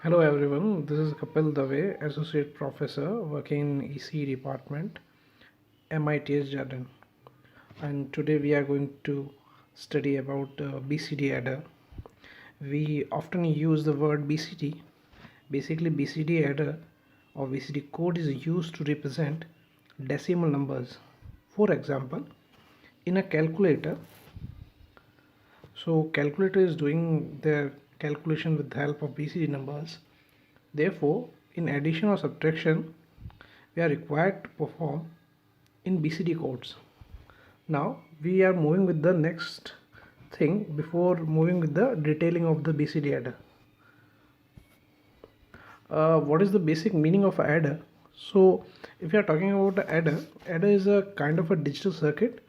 Hello everyone, this is Kapil Dave, Associate Professor working in EC Department, MITS Jordan. And today we are going to study about BCD adder. We often use the word BCD. Basically, BCD adder or BCD code is used to represent decimal numbers. For example, in a calculator, so calculator is doing their calculation with the help of BCD numbers. Therefore, in addition or subtraction, we are required to perform in BCD codes. Now we are moving with the next thing before moving with the detailing of the BCD adder. What is the basic meaning of adder? So if you are talking about the adder is a kind of a digital circuit.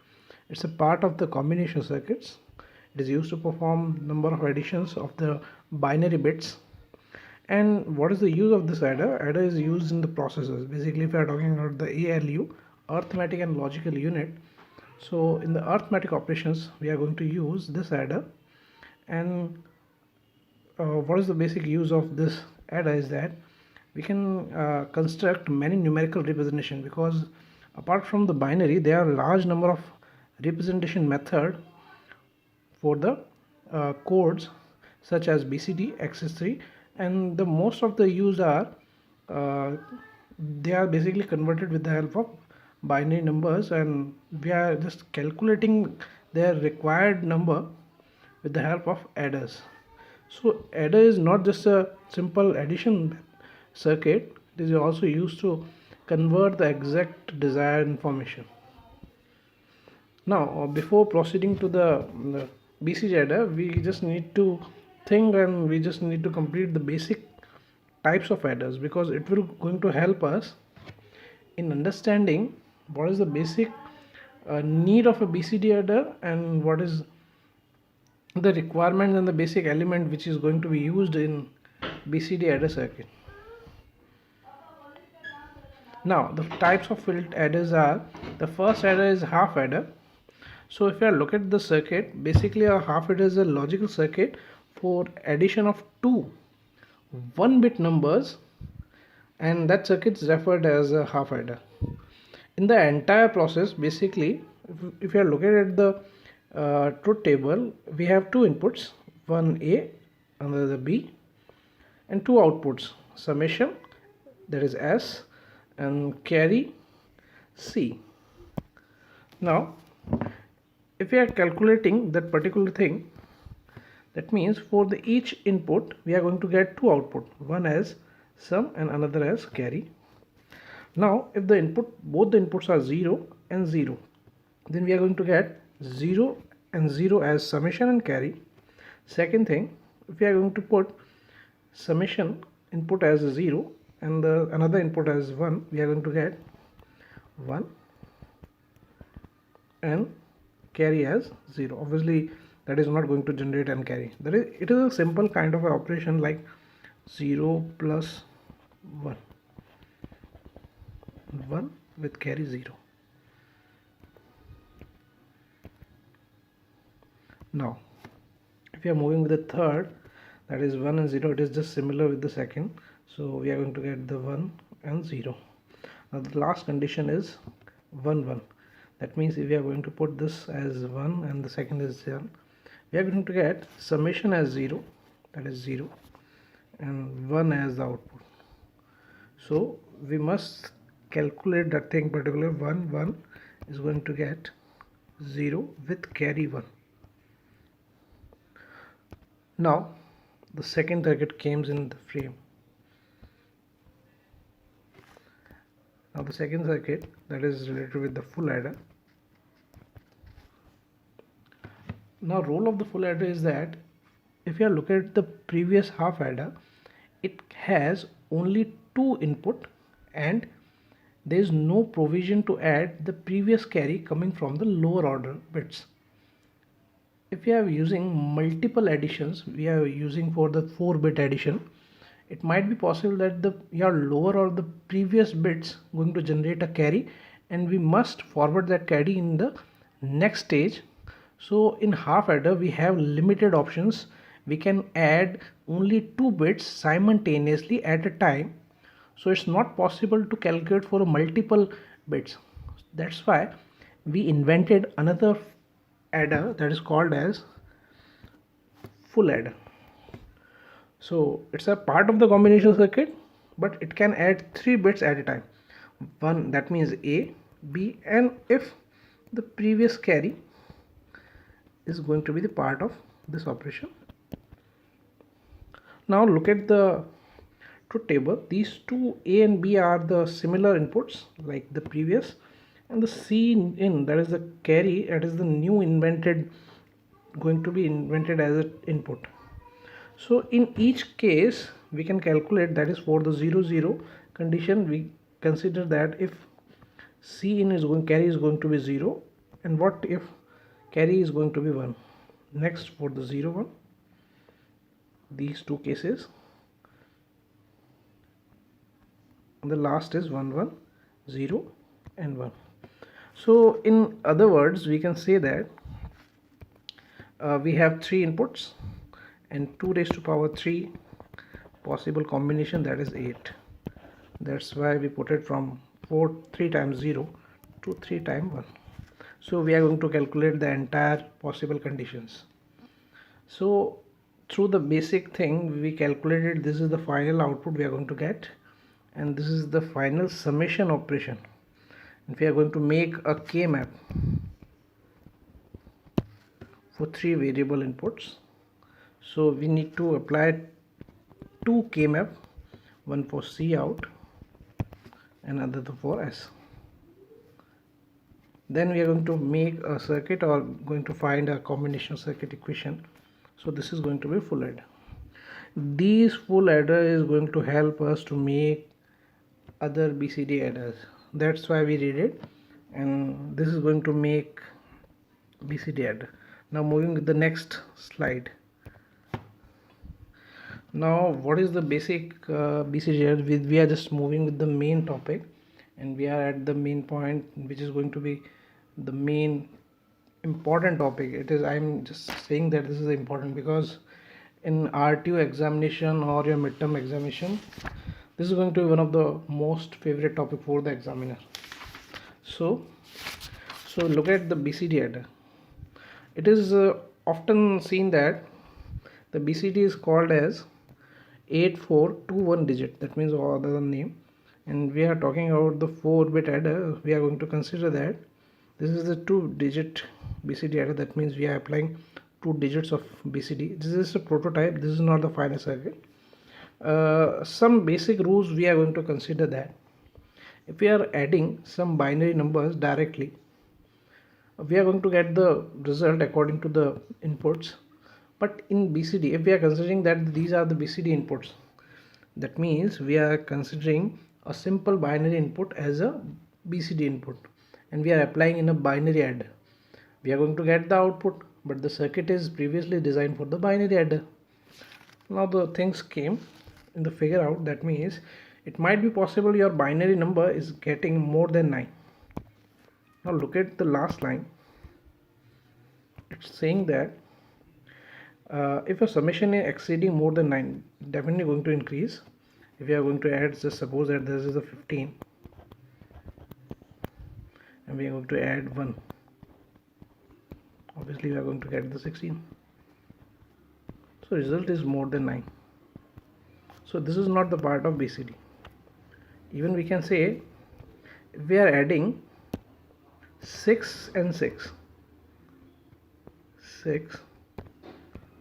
It's a part of the combination circuits. It is used to perform number of additions of the binary bits. And what is the use of this adder? Adder is used in the processors. Basically, if you are talking about the ALU, arithmetic and logical unit, so in the arithmetic operations we are going to use this adder. And what is the basic use of this adder is that we can construct many numerical representation, because apart from the binary there are large number of representation method for the codes such as BCD, XS3, and the most of the use are they are basically converted with the help of binary numbers, and we are just calculating their required number with the help of adders. So adder is not just a simple addition circuit, it is also used to convert the exact desired information. Now before proceeding to the BCD adder, we just need to think and we just need to complete the basic types of adders, because it will going to help us in understanding what is the basic need of a BCD adder and what is the requirements and the basic element which is going to be used in BCD adder circuit. Now the types of filled adders are, the first adder is half adder. So if you look at the circuit, basically a half adder is a logical circuit for addition of two 1-bit numbers, and that circuit is referred as a half adder. In the entire process, basically if you are looking at the truth table, we have two inputs, one A, another B, and two outputs, summation, that is S, and carry, C. Now if we are calculating that particular thing, that means for the each input we are going to get two output, one as sum and another as carry. Now if the input, both the inputs are 0 and 0, then we are going to get 0 and 0 as summation and carry. Second thing, if we are going to put summation input as 0 and the another input as 1, we are going to get 1 and carry as 0. Obviously that is not going to generate and carry. That is, it is a simple kind of an operation like 0 plus 1, 1 with carry 0. Now if we are moving with the third, that is 1 and 0, it is just similar with the second, so we are going to get the 1 and 0. Now the last condition is 1 1. That means if we are going to put this as 1 and the second is 0, we are going to get summation as 0, that is 0, and 1 as the output. So we must calculate that thing particular 1 1 is going to get 0 with carry 1. Now the second circuit comes in the frame. Now the second circuit, that is related with the full adder. Now role of the full adder is that if you are looking at the previous half adder, it has only two input and there is no provision to add the previous carry coming from the lower order bits. If we are using multiple additions, we are using for the 4-bit addition, it might be possible that the your lower or the previous bits going to generate a carry, and we must forward that carry in the next stage. So in half adder we have limited options we can add only 2 bits simultaneously at a time. So it's not possible to calculate for multiple bits. That's why we invented another adder that is called as full adder. So it's a part of the combination circuit, but it can add 3 bits at a time. One, that means A, B, and if the previous carry is going to be the part of this operation. Now look at the truth table. These two A and B are the similar inputs like the previous, and the C in, that is the carry, that is the new invented, going to be invented as an input. So in each case we can calculate, that is for the 0 0 condition, we consider that if C in is going, carry is going to be 0, and what if carry is going to be 1. Next for the 0 1, these two cases, and the last is 1 1 0 and 1. So in other words we can say that we have 3 inputs and 2 raised to power 3 possible combination, that is 8. That's why we put it from 3 times 0 to 3 times 1. So we are going to calculate the entire possible conditions. So through the basic thing we calculated, this is the final output we are going to get, and this is the final summation operation. And we are going to make a K-map for 3 variable inputs. So we need to apply 2 K-map, one for C out and another for S. Then we are going to make a circuit, or going to find a combination circuit equation. So this is going to be full adder. These full adder is going to help us to make other BCD adders. That's why we did it, and this is going to make BCD adder. Now moving to the next slide. Now what is the basic BCD adder? We are just moving with the main topic, and we are at the main point, which is going to be the main important topic. It is, I'm just saying that this is important because in RTO examination or your midterm examination, this is going to be one of the most favorite topic for the examiner. So look at the BCD adder. It is often seen that the BCD is called as 8421 digit, that means all other name, and we are talking about the 4-bit adder. We are going to consider that this is the 2-digit BCD adder, that means we are applying 2 digits of BCD. This is a prototype, this is not the final circuit. Some basic rules we are going to consider that if we are adding some binary numbers directly, we are going to get the result according to the inputs. But in BCD, if we are considering that these are the BCD inputs, that means we are considering a simple binary input as a BCD input, and we are applying in a binary adder. We are going to get the output, but the circuit is previously designed for the binary adder. Now the things came in the figure out, that means it might be possible your binary number is getting more than 9. Now look at the last line. It's saying that if a summation is exceeding more than 9, definitely going to increase. If we are going to add, just suppose that this is a 15 and we are going to add 1, obviously we are going to get the 16. So result is more than 9. So this is not the part of BCD. Even we can say if we are adding 6 and 6,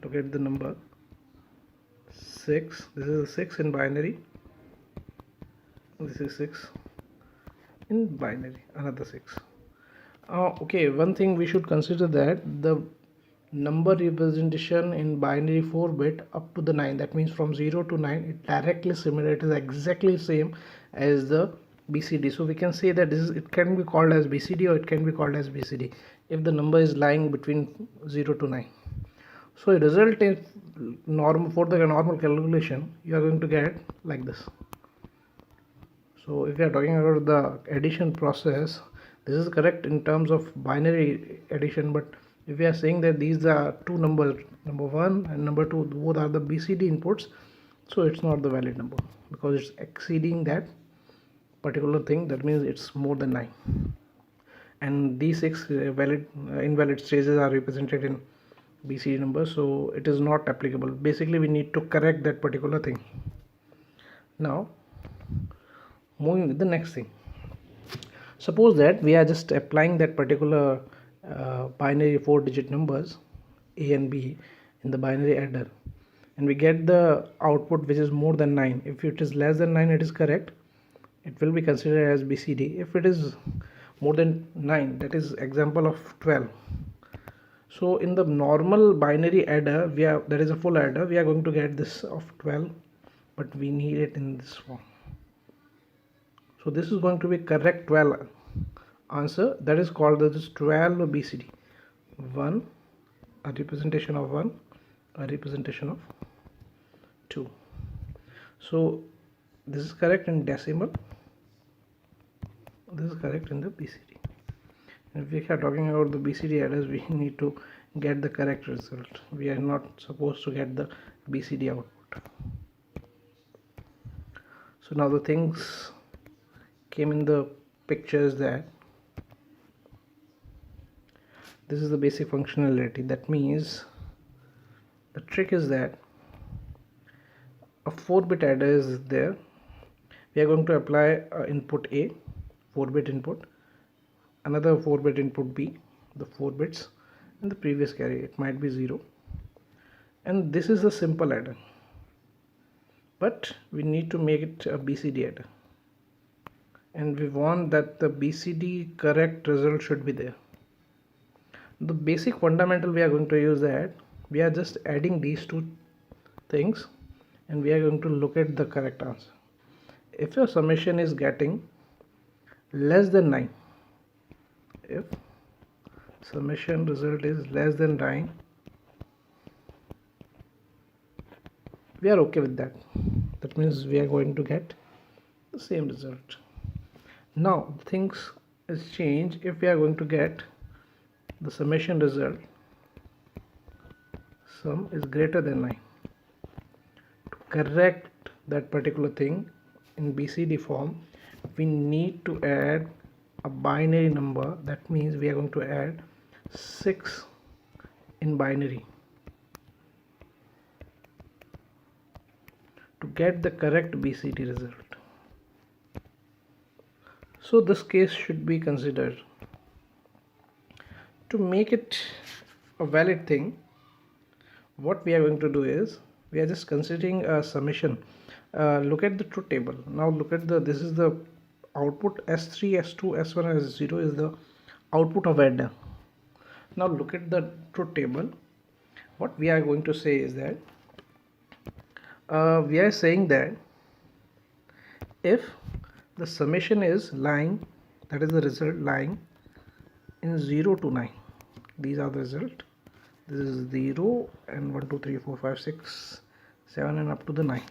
look at the number 6, this is a 6 in binary, this is 6 in binary, another 6. Okay, one thing we should consider that the number representation in binary 4-bit up to the 9, that means from 0 to 9, it directly similar, it is exactly same as the BCD. So we can say that this is, it can be called as BCD or it can be called as BCD if the number is lying between 0 to 9. So a result is normal for the normal calculation, you are going to get like this. So if you are talking about the addition process, this is correct in terms of binary addition, but If we are saying that these are two numbers, number 1 and number 2, both are the BCD inputs, so it's not the valid number because it's exceeding that particular thing. That means it's more than 9, and these 6 invalid stages are represented in BCD number, so it is not applicable. Basically we need to correct that particular thing. Now moving with the next thing, suppose that we are just applying that particular binary 4-digit numbers A and B in the binary adder, and we get the output which is more than 9. If it is less than 9, it is correct, it will be considered as BCD. If it is more than 9, that is example of 12. So in the normal binary adder, that is a full adder, we are going to get this of 12, but we need it in this form. So this is going to be correct 12 answer. That is called this 12 BCD. 1, a representation of 1, a representation of 2. So this is correct in decimal, this is correct in the BCD. And if we are talking about the BCD adders, we need to get the correct result. We are not supposed to get the BCD output. So now the things came in the pictures that this is the basic functionality. That means the trick is that a 4-bit adder is there. We are going to apply input A, 4-bit input, another 4-bit input B, the 4 bits, and the previous carry, it might be 0. And this is a simple adder, but we need to make it a BCD adder, and we want that the BCD correct result should be there. The basic fundamental we are going to use that we are just adding these two things, and we are going to look at the correct answer. If your summation is getting less than 9, if summation result is less than 9, we are okay with that. That means we are going to get the same result. Now things is changed. If we are going to get the summation result, sum is greater than 9, to correct that particular thing in BCD form, we need to add a binary number. That means we are going to add 6 in binary to get the correct BCD result. So this case should be considered. To make it a valid thing, what we are going to do is we are just considering a summation. Look at the truth table. Now look at this is the output. S3, S2, S1, S0 is the output of adder. Now look at the truth table. What we are going to say is that we are saying that if the summation is lying, that is the result lying in 0 to 9, these are the result. This is 0 and 1 2 3 4 5 6 7 and up to the 9.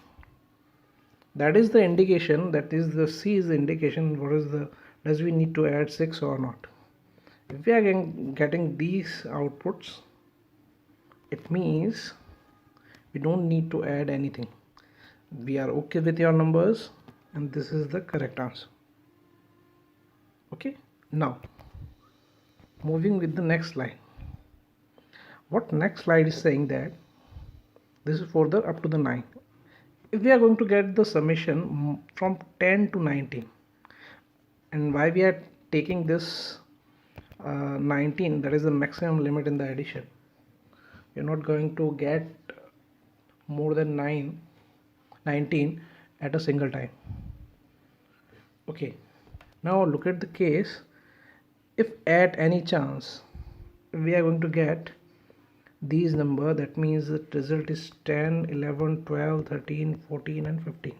That is the indication, that is the C is the indication what is the, does we need to add 6 or not. If we are getting these outputs, it means we don't need to add anything. We are okay with your numbers, and this is the correct answer. Okay, now moving with the next slide. What next slide is saying that this is for the up to the 9. If we are going to get the summation from 10 to 19, and why we are taking this 19, that is the maximum limit in the addition. You're not going to get more than 19 at a single time. Okay, now look at the case. If at any chance we are going to get these number, that means the result is 10, 11, 12, 13, 14 and 15.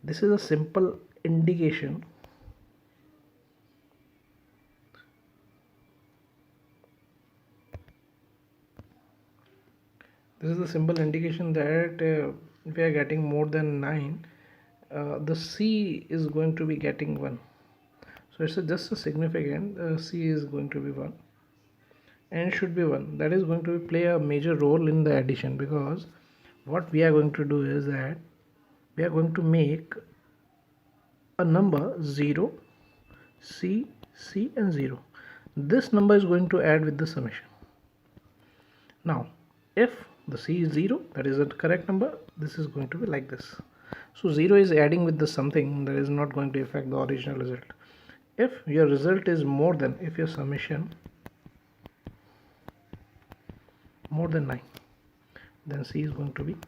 This is a simple indication that if we are getting more than 9, the C is going to be getting 1. So it's just a significant C is going to be 1. n should be 1. That is going to play a major role in the addition, because what we are going to do is that we are going to make a number 0, C, C and 0. This number is going to add with the summation. Now if the C is 0, that is the correct number, this is going to be like this. So 0 is adding with the something that is not going to affect the original result. If your result is more than, if your summation more than 9, then C is going to be 1.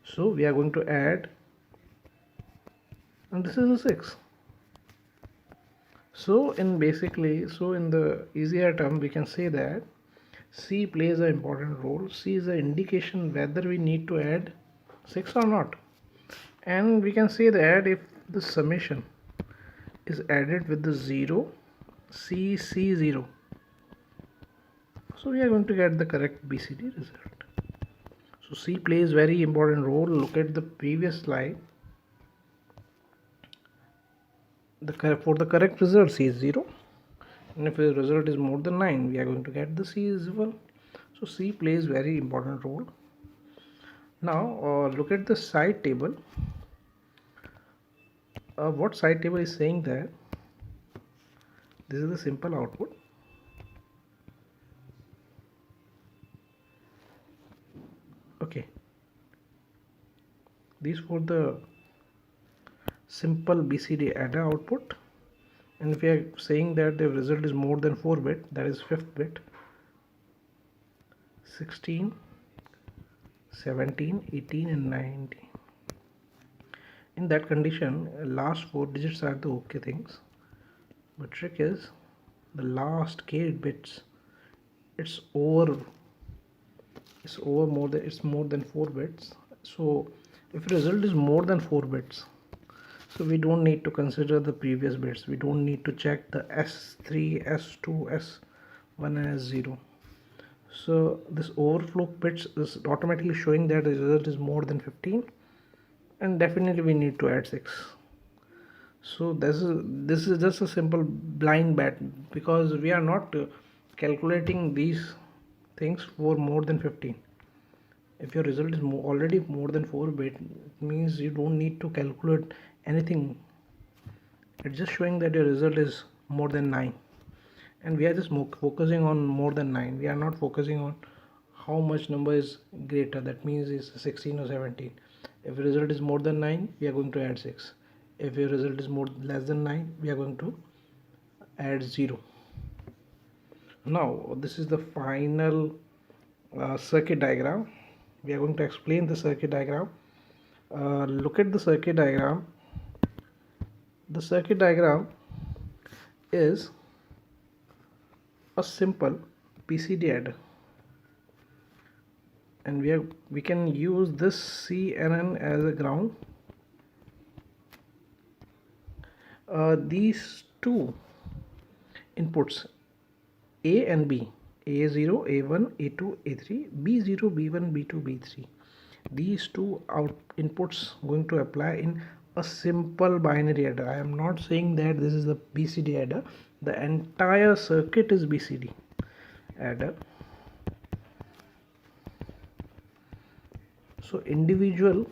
So we are going to add, and this is a 6. So in the easier term, we can say that C plays an important role. C is an indication whether we need to add 6 or not. And we can say that if the summation is added with the 0, C, C 0, so we are going to get the correct BCD result. So C plays very important role. Look at the previous slide. For the correct result, C is 0, and if the result is more than 9, we are going to get the C is 1. So C plays very important role. Now look at the side table. What side table is saying that this is the simple output. Okay, these for the simple BCD adder output, and if we are saying that the result is more than 4 bit, that is 5th bit, 16, 17, 18 and 19. In that condition, last 4 digits are the okay things, but trick is the last k bits, it's more than 4 bits. So if the result is more than 4 bits, so we don't need to consider the previous bits. We don't need to check the S3, S2, S1 and S0. So this overflow bits is automatically showing that the result is more than 15, and definitely we need to add 6. So this is just a simple blind bet, because we are not calculating these things for more than 15. If your result is already more than 4 bit, it means you don't need to calculate anything. It's just showing that your result is more than 9, and we are just focusing on more than 9. We are not focusing on how much number is greater, that means is 16 or 17. If the result is more than 9, we are going to add 6. If your result is less than 9, we are going to add 0. Now this is the final circuit diagram. We are going to explain the circuit diagram. Look at the circuit diagram. The circuit diagram is a simple BCD adder, and we can use this CNN as a ground. These two inputs, A and B, A0, A1, A2, A3, B0, B1, B2, B3, these two inputs going to apply in a simple binary adder. I am not saying that this is the BCD adder. The entire circuit is BCD adder. So individual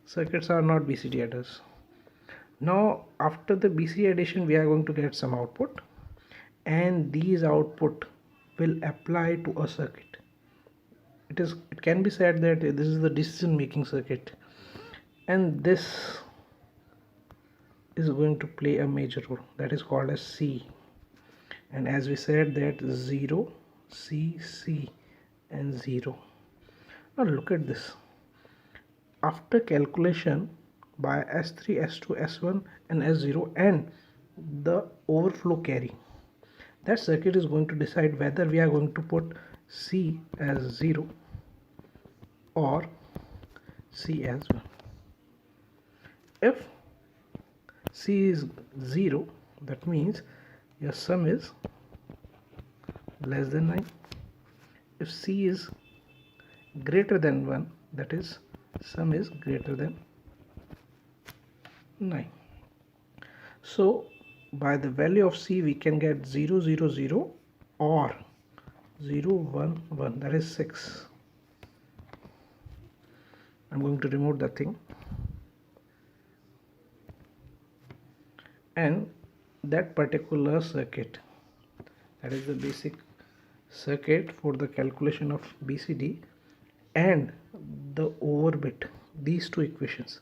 circuits are not BCD adders. Now after the BCD addition, we are going to get some output, and these output will apply to a circuit. It can be said that this is the decision making circuit, and this is going to play a major role, that is called as C. And as we said that 0, C, C and 0. Now look at this. After calculation by S3, S2, S1 and S0 and the overflow carry, that circuit is going to decide whether we are going to put C as 0 or C as 1. If C is 0, that means your sum is less than 9. If C is greater than 1, that is sum is greater than 9. So by the value of C we can get 0 0 0 or 0 1 1, that is 6. I'm going to remove the thing, and that particular circuit, that is the basic circuit for the calculation of BCD and the overbit, these two equations,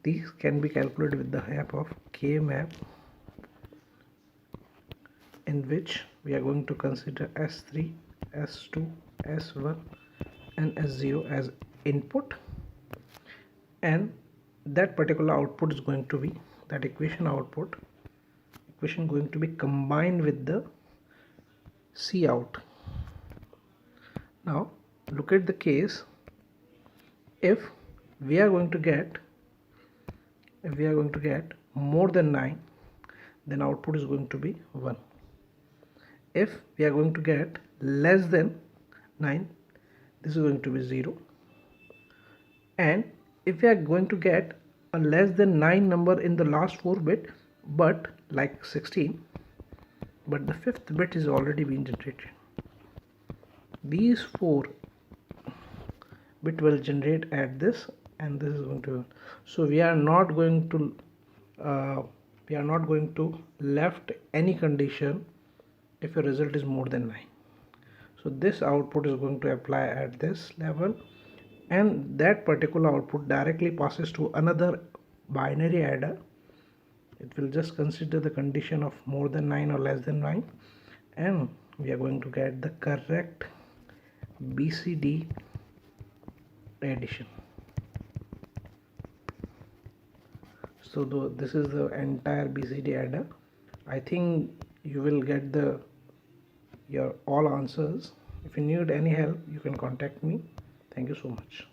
these can be calculated with the help of K-map, in which we are going to consider S3, S2, S1 and S0 as input, and that particular output is going to be, that equation going to be combined with the C out. Now look at the case, if we are going to get more than 9, then output is going to be 1. If we are going to get less than 9, this is going to be 0. And if we are going to get a less than 9 number in the last 4 bit, but like 16, but the 5th bit is already been generated, these 4 bit will generate at this, and this is going to, so we are not going to left any condition if your result is more than 9. So this output is going to apply at this level, and that particular output directly passes to another binary adder. It will just consider the condition of more than 9 or less than 9, and we are going to get the correct BCD addition. So this is the entire BCD adder. I think you will get your all answers. If you need any help, you can contact me. Thank you so much.